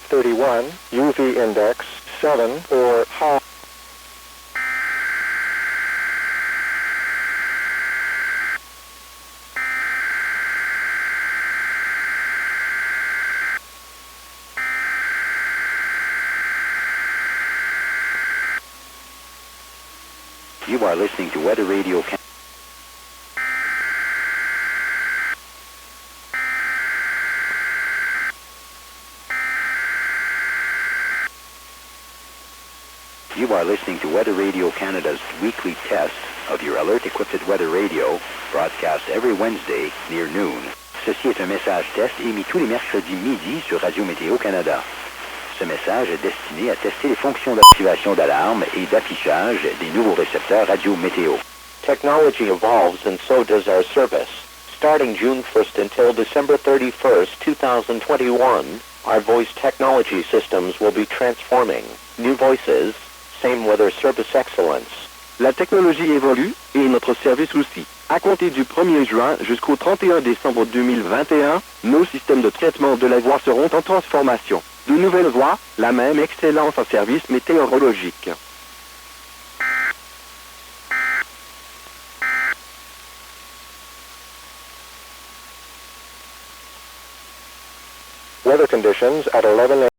31, UV index 7 or high. You are listening to Weather Radio Canada. You are listening to Weather Radio Canada's weekly test of your alert-equipped weather radio, broadcast every Wednesday near noon. Ceci est un message test émis tous les mercredis midi sur Radio Météo Canada. Ce message est destiné à tester les fonctions d'activation d'alarme et d'affichage des nouveaux récepteurs radio météo. Technology evolves and so does our service. Starting June 1st until December 31st, 2021, our voice technology systems will be transforming. New voices, same weather service excellence. La technologie évolue et notre service aussi. À compter du 1er juin jusqu'au 31 décembre 2021, nos systèmes de traitement de la voix seront en transformation. De nouvelles voix, la même excellence en service météorologique. Weather conditions at 11 a.m.